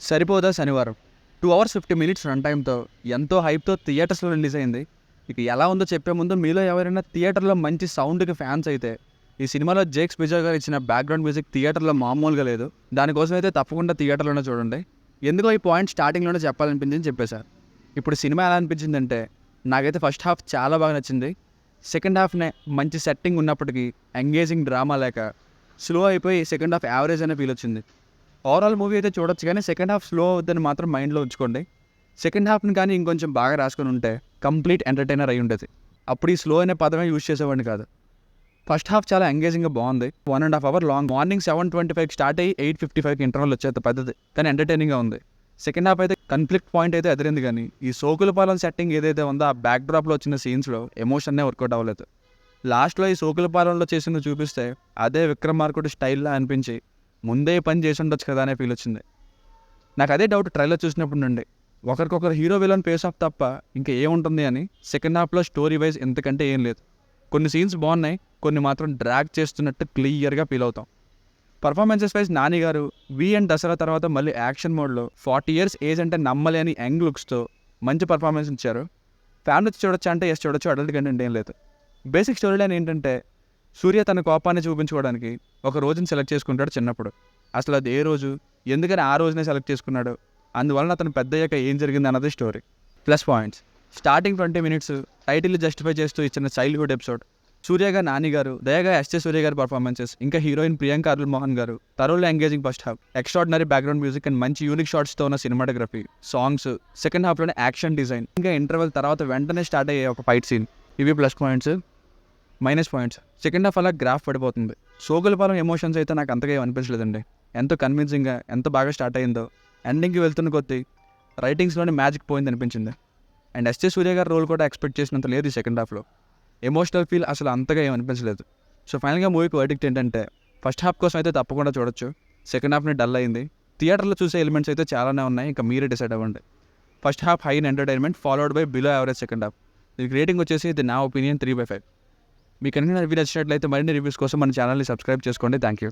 సరిపోదా శనివారం 2 hours 50 minutes run టైమ్తో ఎంతో హైప్తో థియేటర్స్లో రిలీజ్ అయింది. ఇక ఎలా ఉందో చెప్పే ముందు మీలో ఎవరైనా థియేటర్లో మంచి సౌండ్కి ఫ్యాన్స్ అయితే ఈ సినిమాలో జేక్స్ బిజయ్ గారు ఇచ్చిన బ్యాక్గ్రౌండ్ మ్యూజిక్ థియేటర్లో మామూలుగా లేదు. దానికోసం అయితే తప్పకుండా థియేటర్లోనే చూడండి. ఎందుకో ఈ పాయింట్ స్టార్టింగ్లోనే చెప్పాలనిపించింది చెప్పేశారు. ఇప్పుడు సినిమా ఎలా అనిపించిందంటే నాకైతే ఫస్ట్ హాఫ్ చాలా బాగా నచ్చింది. సెకండ్ హాఫ్నే మంచి సెట్టింగ్ ఉన్నప్పటికీ ఎంగేజింగ్ డ్రామా లేక స్లో అయిపోయి సెకండ్ హాఫ్ యావరేజ్ అనే ఫీల్ వచ్చింది. ఓవరాల్ మూవీ అయితే చూడొచ్చు కానీ సెకండ్ హాఫ్ స్లో అవుద్దని మాత్రం మైండ్లో ఉంచుకోండి. సెకండ్ హాఫ్ని కానీ ఇంకొంచెం బాగా రాసుకొని ఉంటే కంప్లీట్ ఎంటర్టైనర్ అయి ఉండేది. అప్పుడు ఈ స్లో అనే పదమే యూజ్ చేసేవాడిని కాదు. ఫస్ట్ హాఫ్ చాలా ఎంగేజింగ్గా బాగుంది. 1.5 అవర్ లాంగ్. మార్నింగ్ 7:25కి స్టార్ట్ అయ్యి 8:55కి ఇంటర్వల్ వచ్చేది పెద్దది కానీ ఎంటర్టైనింగ్గా ఉంది. సెకండ్ హాఫ్ అయితే కన్ఫ్లిక్ట్ పాయింట్ అయితే ఎదిరింది కానీ ఈ సోకులపాలెం సెట్టింగ్ ఏదైతే ఉందో ఆ బ్యాక్ డ్రాప్లో వచ్చిన సీన్స్లో ఎమోషన్నే వర్కౌట్ అవ్వలేదు. లాస్ట్లో ఈ సోకులపాలెంలో చేసింది చూపిస్తే అదే విక్రమార్కుడి స్టైల్లో అనిపించి ముందే పని చేసి ఉండొచ్చు కదా అనే ఫీల్ వచ్చింది. నాకు అదే డౌట్ ట్రైలర్ చూసినప్పుడు నుండి. ఒకరికొకరు హీరో విలన్ ఫేస్ ఆఫ్ తప్ప ఇంకా ఏముంటుంది అని. సెకండ్ హాఫ్లో స్టోరీ వైజ్ ఎంతకంటే ఏం లేదు. కొన్ని సీన్స్ బాగున్నాయి, కొన్ని మాత్రం డ్రాగ్ చేస్తున్నట్టు క్లియర్గా ఫీల్ అవుతాం. పర్ఫార్మెన్సెస్ వైజ్ నాని గారు అండ్ దసరా తర్వాత మళ్ళీ యాక్షన్ మోడ్లో 40 years ఏజ్ అంటే నమ్మలేని యంగ్ లుక్స్తో మంచి పర్ఫార్మెన్స్ ఇచ్చారు. ఫ్యామిలీ చూడొచ్చు అంటే ఎస్ చూడొచ్చు, అడల్ట్ కంటెంట్ ఏం లేదు. బేసిక్ స్టోరీ లైన్ ఏంటంటే సూర్య తన కోపాన్ని చూపించుకోవడానికి ఒక రోజుని సెలెక్ట్ చేసుకుంటాడు చిన్నప్పుడు. అసలు అది ఏ రోజు, ఎందుకని ఆ రోజునే సెలెక్ట్ చేసుకున్నాడు, అందువలన అతను పెద్దయ్యాక ఏం జరిగింది అన్నది story. Plus points starting 20 minutes title justify చేస్తూ ఇచ్చిన చైల్డ్హుడ్ ఎపిసోడ్. సూర్యగా నాని గారు, దయగా ఎస్జే సూర్య గారి పర్ఫార్మెన్సెస్, ఇంకా హీరోయిన్ ప్రియాంక అరుల్ మోహన్ గారు తరువులో engaging first half, extraordinary background music and మంచి యూనిక్ షాట్స్తో ఉన్న సినిమాటోగ్రఫీ, సాంగ్స్, సెకండ్ హాఫ్లోనే యాక్షన్ డిజైన్, ఇంకా ఇంటర్వెల్ తర్వాత వెంటనే స్టార్ట్ అయ్యే ఒక ఫైట్ సీన్. ఇవి plus points. Minus points second half అలా గ్రాఫ్ పడిపోతుంది. సోకులపాలెం ఎమోషన్స్ అయితే నాకు అంతగా అనిపించలేదండి. ఎంతో కన్విన్సింగ్గా ఎంత బాగా స్టార్ట్ అయిందో ఎండింగ్కి వెళ్తున్న కొద్దీ రైటింగ్స్లోనే మ్యాజిక్ పోయింది అనిపించింది. అండ్ ఎస్జే సూర్య గారి రోల్ కూడా ఎక్స్పెక్ట్ చేసినంత లేదు ఈ సెకండ్ హాఫ్లో. ఎమోషనల్ ఫీల్ అసలు అంతగా ఏమనిపించలేదు. సో ఫైనల్గా మూవీకి వర్డిక్ట్ ఏంటంటే ఫస్ట్ హాఫ్ కోసం అయితే తప్పకుండా చూడొచ్చు. సెకండ్ హాఫ్ని డల్ అయింది. థియేటర్లో చూసే ఎలిమెంట్స్ అయితే చాలానే ఉన్నాయి, ఇంకా మీరే డిసైడ్ అవ్వండి. First half high in entertainment followed by below average second half. దీనికి రేటింగ్ వచ్చేసి ఇది నా ఒపీనియన్ 3/5. మీకు కనుక రివ్యూ నచ్చినట్లయితే మరిన్ని రివ్యూస్ కోసం మన ఛానల్ని సబ్స్క్రైబ్ చేసుకోండి. Thank you.